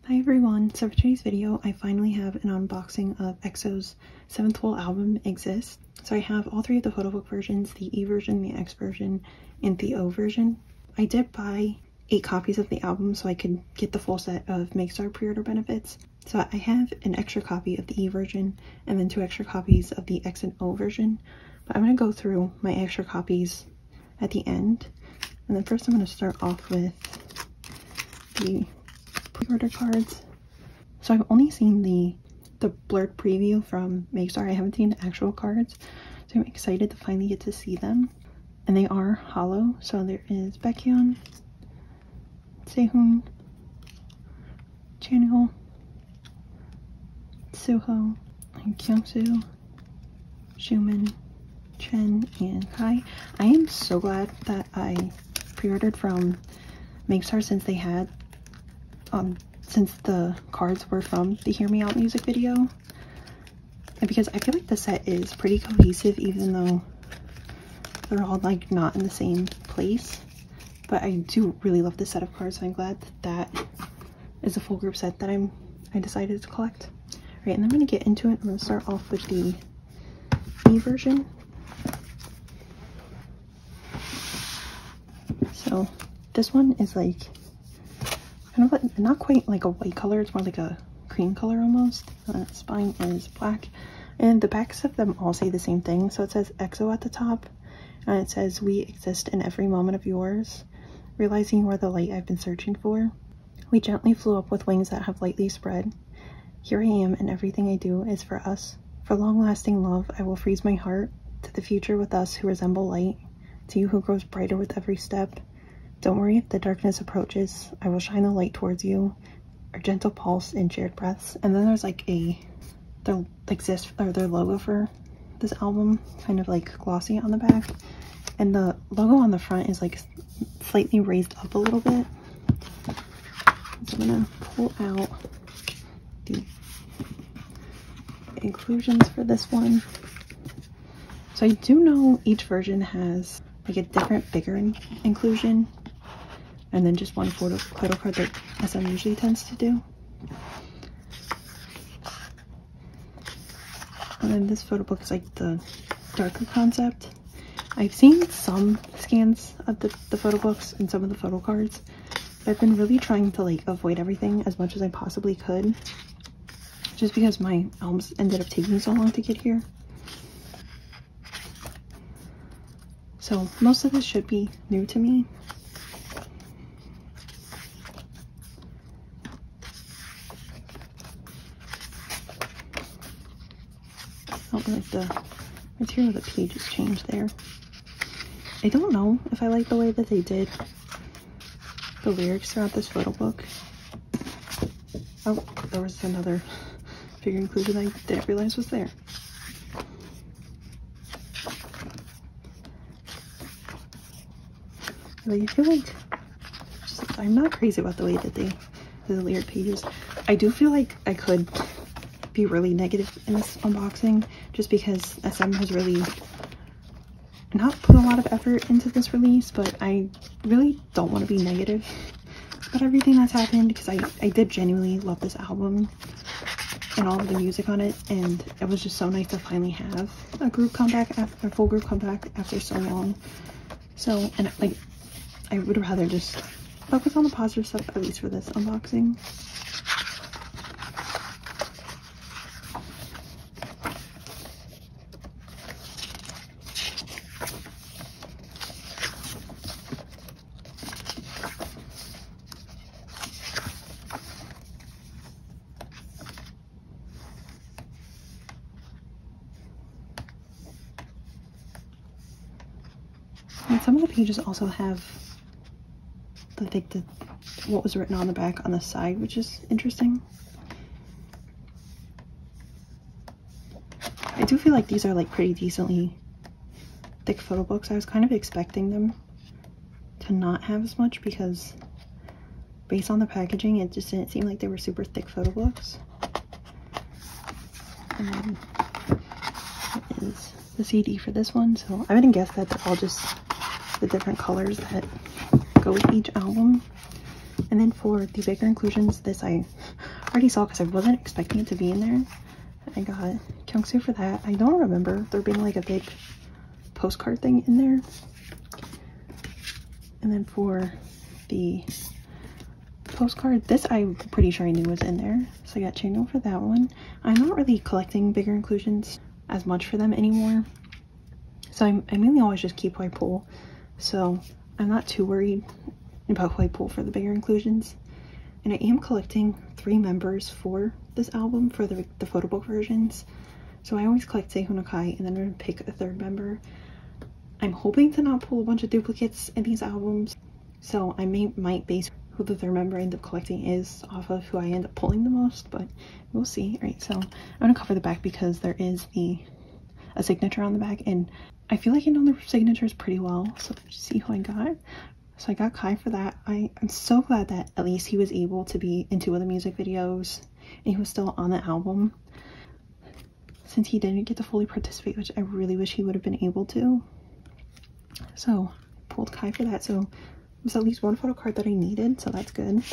Hi everyone, so for today's video I finally have an unboxing of EXO's 7th full album, Exist. So I have all three of the photobook versions, the E version, the X version, and the O version. I did buy 8 copies of the album so I could get the full set of makestar pre-order benefits. So I have an extra copy of the E version and then 2 extra copies of the X and O version. But I'm going to go through my extra copies at the end. And then first I'm going to start off with the pre-order cards. So I've only seen the blurred preview from makestar. I haven't seen the actual cards, so I'm excited to finally get to see them. And they are hollow. So there is Baekhyun, Sehun, Chanyeol, Suho, and Kyungsu, Xiumin, Chen, and Kai. I am so glad that I pre-ordered from makestar since they had since the cards were from the Hear Me Out music video, and because I feel like the set is pretty cohesive even though they're all like not in the same place. But I do really love this set of cards, so I'm glad that that is a full group set that I decided to collect. Right, and I'm going to get into it. I'm going to start off with the E version. So this one is like kind of like, not quite like a white color, it's more like a cream color almost. Spine is black, and the backs of them all say the same thing. So it says EXO at the top, and it says, "We exist in every moment of yours, realizing you are the light I've been searching for. We gently flew up with wings that have lightly spread. Here I am, and everything I do is for us. For long-lasting love, I will freeze my heart to the future with us who resemble light, to you who grows brighter with every step. Don't worry if the darkness approaches, I will shine a light towards you, our gentle pulse in shared breaths." And then there's like their logo for this album, kind of like glossy on the back. And the logo on the front is like slightly raised up a little bit. So I'm gonna pull out the inclusions for this one. So I do know each version has like a different bigger inclusion, and then just one photo card that SM usually tends to do. And then this photo book is like the darker concept. I've seen some scans of the photo books and some of the photo cards, but I've been really trying to like avoid everything as much as I possibly could, just because my albums ended up taking so long to get here. So most of this should be new to me. Oh, like the material of the pages changed there. I don't know if I like the way that they did the lyrics throughout this photo book. Oh, there was another figure inclusion I didn't realize was there. Like, I feel like I'm not crazy about the way that they did the layered pages. I do feel like I could be really negative in this unboxing just because SM has really not put a lot of effort into this release, but I really don't want to be negative about everything that's happened because I did genuinely love this album and all of the music on it, and it was just so nice to finally have a group comeback after a full group comeback after so long. So, and like, I would rather just focus on the positive stuff, at least for this unboxing. And some of the pages also have what was written on the back on the side, which is interesting. I do feel like these are like pretty decently thick photo books. I was kind of expecting them to not have as much because based on the packaging, it just didn't seem like they were super thick photo books. And then it is the CD for this one. So I wouldn't guess that they're all just the different colors that go with each album. And then for the bigger inclusions, this I already saw because I wasn't expecting it to be in there. I got Kyungsu for that. I don't remember there being like a big postcard thing in there. And then for the postcard, this I'm pretty sure I knew was in there. So I got Chanyeol for that one. I'm not really collecting bigger inclusions as much for them anymore. So I mainly always just keep who I pull. So I'm not too worried about who I pull for the bigger inclusions. And I am collecting 3 members for this album for the photo book versions. So I always collect Sehun Akai and then I'm gonna pick a 3rd member. I'm hoping to not pull a bunch of duplicates in these albums. So I might base who the 3rd member I end up collecting is off of who I end up pulling the most, but we'll see. All right, so I'm gonna cover the back because there is a signature on the back, and I feel like I know the signatures pretty well. So let's see who I got. So I got Kai for that. I'm so glad that at least he was able to be in 2 of the music videos and he was still on the album, since he didn't get to fully participate, which I really wish he would have been able to. So I pulled Kai for that. So it was at least 1 photo card that I needed, so that's good.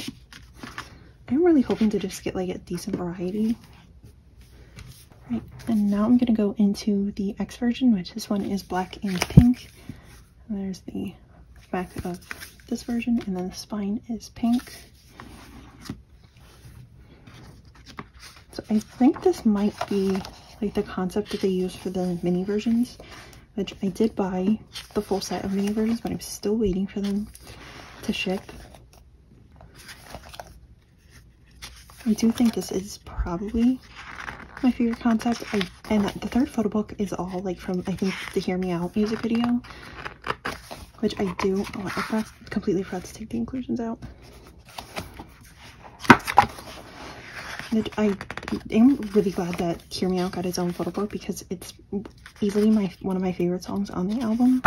I'm really hoping to just get like a decent variety. Right, and now I'm gonna go into the X version, which this one is black and pink. And there's the back of this version, and then the spine is pink. So I think this might be like the concept that they use for the mini versions, which I did buy the full set of mini versions, but I'm still waiting for them to ship. I do think this is probably my favorite concept. And the 3rd photo book is all like from, I think, the Hear Me Out music video, which I do. Oh, I completely forgot to take the inclusions out. I am really glad that Hear Me Out got its own photo book because it's easily one of my favorite songs on the album.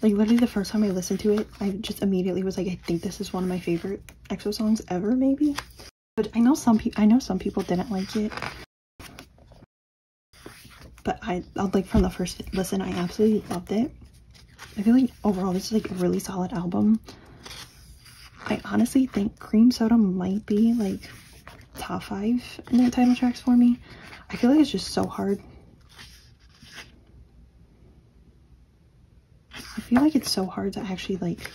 Like literally the first time I listened to it, I just immediately was like, I think this is one of my favorite EXO songs ever, maybe. But I know some people didn't like it. But I like from the first listen, I absolutely loved it. I feel like overall this is like a really solid album. I honestly think Cream Soda might be like top 5 in the title tracks for me. I feel like it's just so hard. I feel like it's so hard to actually like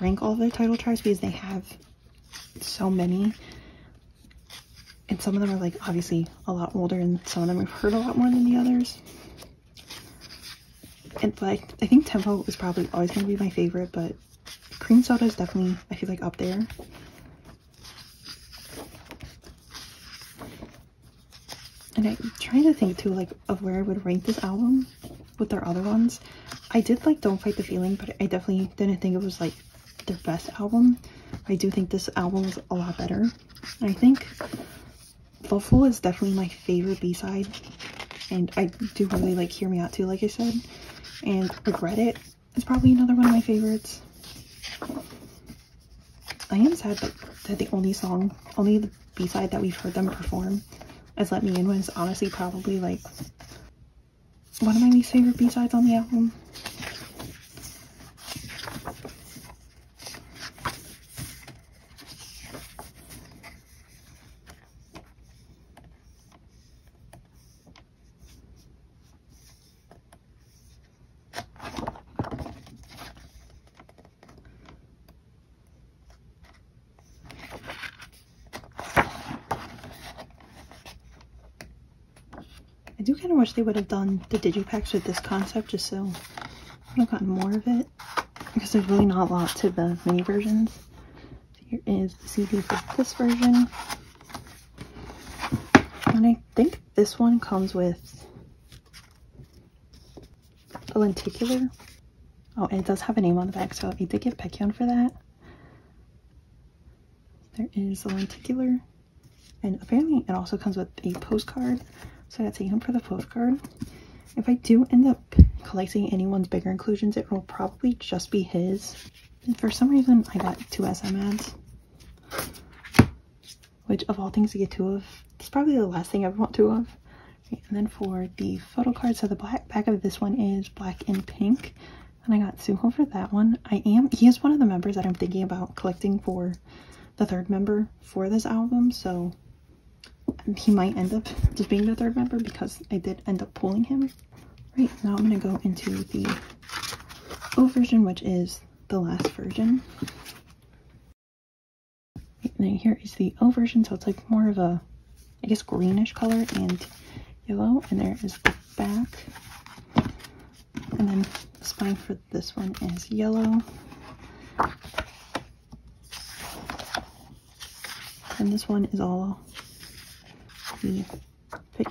rank all of their title tracks because they have so many. And some of them are like obviously a lot older, and some of them I've heard a lot more than the others. And like I think Tempo is probably always going to be my favorite, but Cream Soda is definitely, I feel like, up there. And I'm trying to think too, like, of where I would rank this album with their other ones. I did like Don't Fight the Feeling, but I definitely didn't think it was like their best album. I do think this album is a lot better. And I think Loveful is definitely my favorite B-side, and I do really like Hear Me Out too, like I said. And Regret It is probably another one of my favorites. I am sad that the only the B-side that we've heard them perform as Let Me In was honestly probably like one of my least favorite B-sides on the album. I do kind of wish they would have done the digipacks with this concept, just so I would have gotten more of it, because there's really not a lot to the mini versions. So here is the CD for this version, and I think this one comes with a lenticular. Oh, and it does have a name on the back, so I did get Baekhyun for that. There is a lenticular, and apparently it also comes with a postcard. So I got to take him for the postcard. If I do end up collecting anyone's bigger inclusions, it will probably just be his. And for some reason, I got 2 SM ads, which of all things to get 2 of, it's probably the last thing I would want 2 of. And then for the photo card, so the back of this one is black and pink, And I got Suho for that one. He is one of the members that I'm thinking about collecting for the third member for this album, so he might end up just being the third member because I did end up pulling him. Right, now I'm gonna go into the O version, which is the last version. Right, and then here is the O version, so it's like more of a, I guess, greenish color and yellow, and there is the back. And then the spine for this one is yellow. And this one is all the,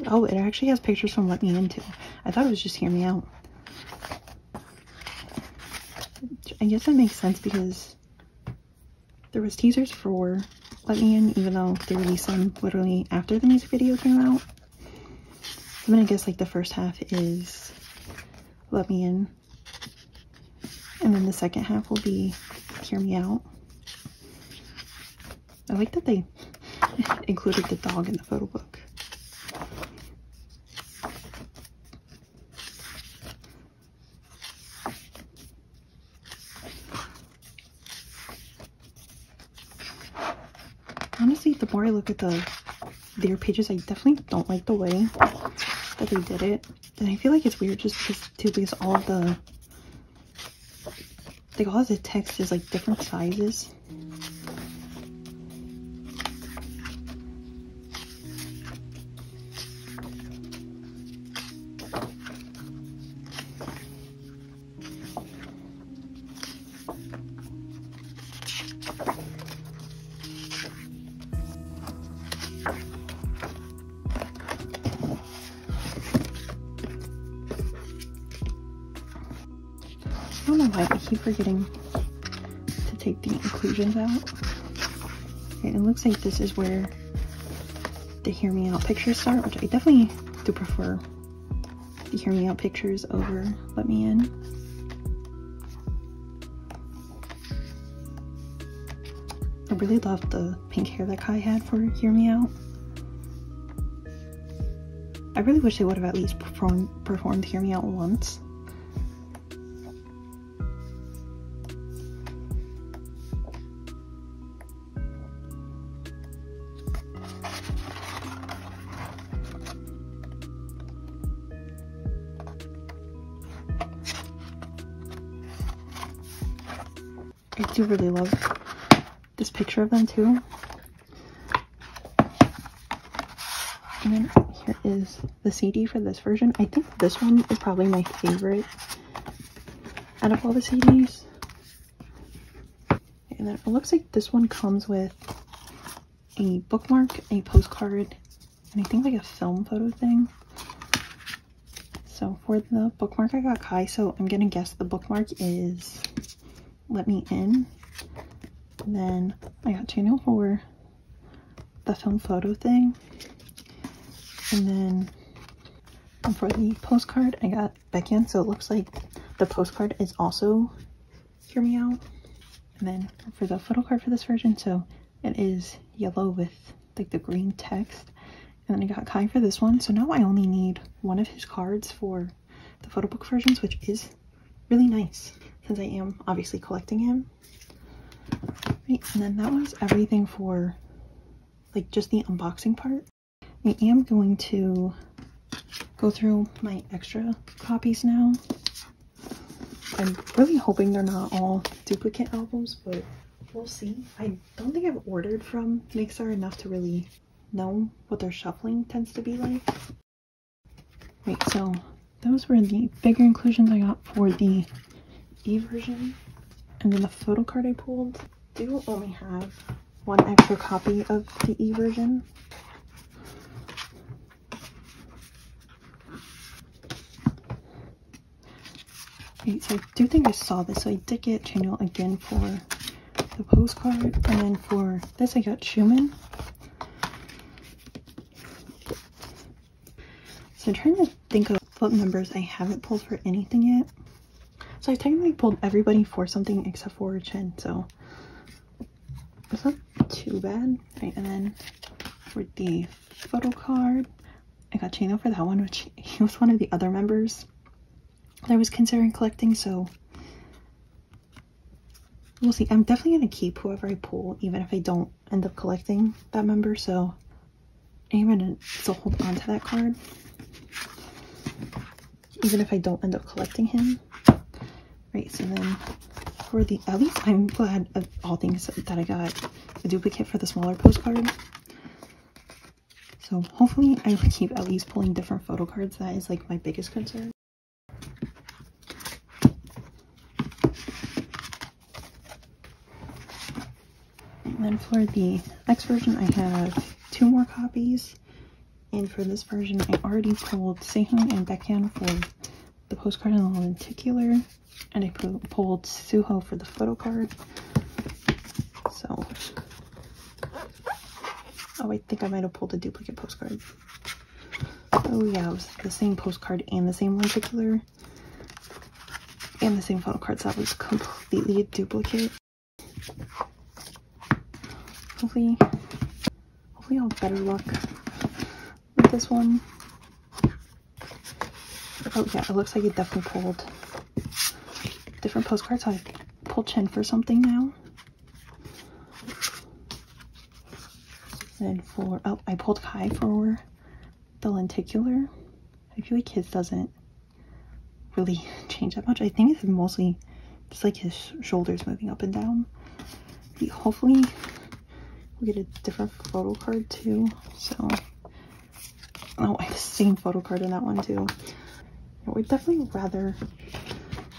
oh, it actually has pictures from Let Me In too. I thought it was just Hear Me Out. I guess that makes sense because there was teasers for Let Me In, even though they released them literally after the music video came out. So then I guess like the first half is Let Me In, and then the second half will be Hear Me Out. I like that they included the dog in the photo book. Honestly, the more I look at their pages, I definitely don't like the way that they did it. And I feel like it's weird just because all of the, like, all of the text is like different sizes. I don't know why I keep forgetting to take the inclusions out. Okay, it looks like this is where the Hear Me Out pictures start, which I definitely do prefer the Hear Me Out pictures over Let Me In. I really love the pink hair that Kai had for Hear Me Out. I really wish they would have at least performed Hear Me Out once. I do really love this picture of them too. And then here is the CD for this version. I think this one is probably my favorite out of all the CDs. And then it looks like this one comes with a bookmark, a postcard, and I think like a film photo thing. So for the bookmark I got Kai, so I'm gonna guess the bookmark is Let Me In. And then I got Channel for the film photo thing. And then for the postcard, I got Baekhyun. So it looks like the postcard is also Hear Me Out. And then for the photo card for this version, so it is yellow with like the green text. And then I got Kai for this one. So now I only need one of his cards for the photo book versions, which is really nice since I am obviously collecting him. Right, and then that was everything for like just the unboxing part. I am going to go through my extra copies now. I'm really hoping they're not all duplicate albums, but we'll see. I don't think I've ordered from Makestar enough to really know what their shuffling tends to be like. Right, so those were the bigger inclusions I got for the E version. And then the photo card I pulled do only have one extra copy of the E version. Okay, so I do think I saw this. So I did get Channel again for the postcard, and then for this I got Schumann. So I'm trying to think of what members I haven't pulled for anything yet. So I technically pulled everybody for something except for Chen, so it's not too bad. Right, and then for the photo card, I got Chino for that one, which he was one of the other members that I was considering collecting, so We'll see. I'm definitely going to keep whoever I pull, even if I don't end up collecting that member, so I'm going to still hold on to that card, even if I don't end up collecting him. Right, so then for the, at least I'm glad of all things that I got a duplicate for the smaller postcard. So hopefully I will keep at least pulling different photo cards. That is like my biggest concern. And then for the next version, I have 2 more copies. And for this version, I already pulled Sehun and Baekhyun for the postcard and the lenticular. And I pulled Suho for the photo card. So, oh, I think I might have pulled a duplicate postcard. Oh yeah, it was the same postcard and the same lenticular. And the same photo card, so that was completely a duplicate. Hopefully I'll have better luck with this one. Oh yeah, it looks like it definitely pulled different postcards. So I pulled Chen for something now. And for, oh, I pulled Kai for the lenticular. I feel like his doesn't really change that much. I think it's mostly just like his shoulders moving up and down. Hopefully we'll get a different photo card too. So, oh, I have the same photo card in that one too. I would definitely rather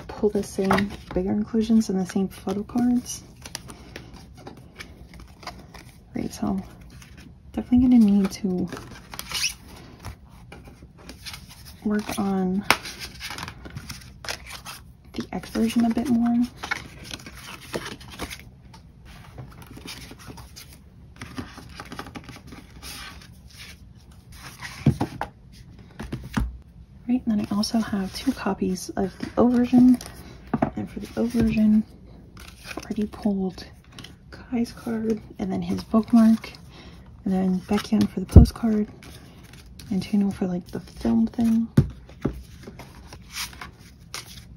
pull the same bigger inclusions and the same photo cards. Right, so definitely gonna need to work on the X version a bit more. Right, and then I also have 2 copies of the O version. And for the O version, I've already pulled Kai's card and then his bookmark. And then Baekhyun for the postcard. And Tuno for like the film thing.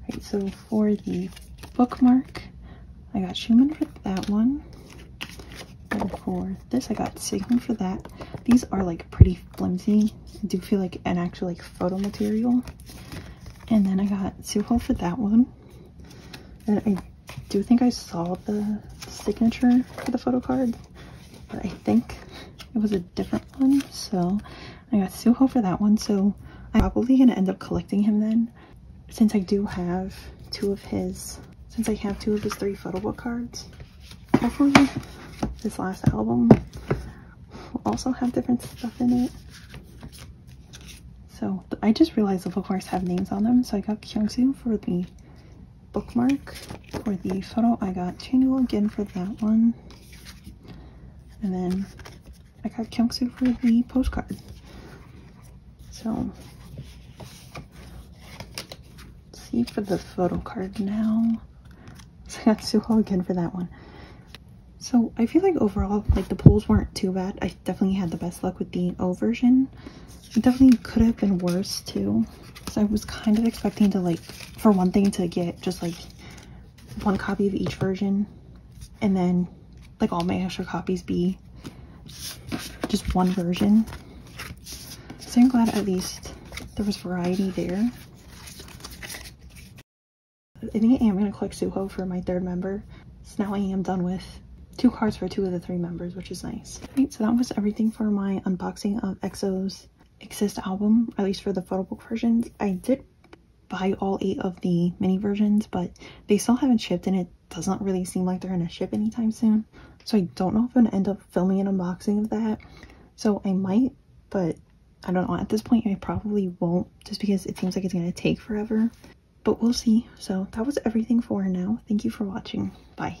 Right, so for the bookmark, I got Schumann for that one. And for this, I got Sehun for that. These are like pretty flimsy. I do feel like an actual like photo material. And then I got Suho for that one. And I do think I saw the signature for the photo card, but I think it was a different one. So I got Suho for that one. So I'm probably gonna end up collecting him then, since I do have 2 of his, since I have 2 of his 3 photo book cards. Hopefully this last album will also have different stuff in it. So I just realized the bookmarks have names on them. So I got Kyungsu for the bookmark. For the photo, I got Chanu again for that one. And then I got Kyungsu for the postcard. So let's see for the photo card now. So I got Suho again for that one. So I feel like overall, like the pulls weren't too bad. I definitely had the best luck with the O version. It definitely could have been worse too. So I was kind of expecting to, like, for one thing, to get just like 1 copy of each version, and then like all my extra copies be just 1 version. So I'm glad at least there was variety there. I think I am going to collect Suho for my 3rd member. So now I am done with 2 cards for 2 of the 3 members, which is nice. Right, so that was everything for my unboxing of EXO's Exist album, at least for the photo book versions. I did buy all 8 of the mini versions, but they still haven't shipped, and it doesn't really seem like they're gonna ship anytime soon. So I don't know if I'm gonna end up filming an unboxing of that. So I might, but I don't know. At this point, I probably won't, just because it seems like it's gonna take forever. But we'll see. So that was everything for now. Thank you for watching. Bye.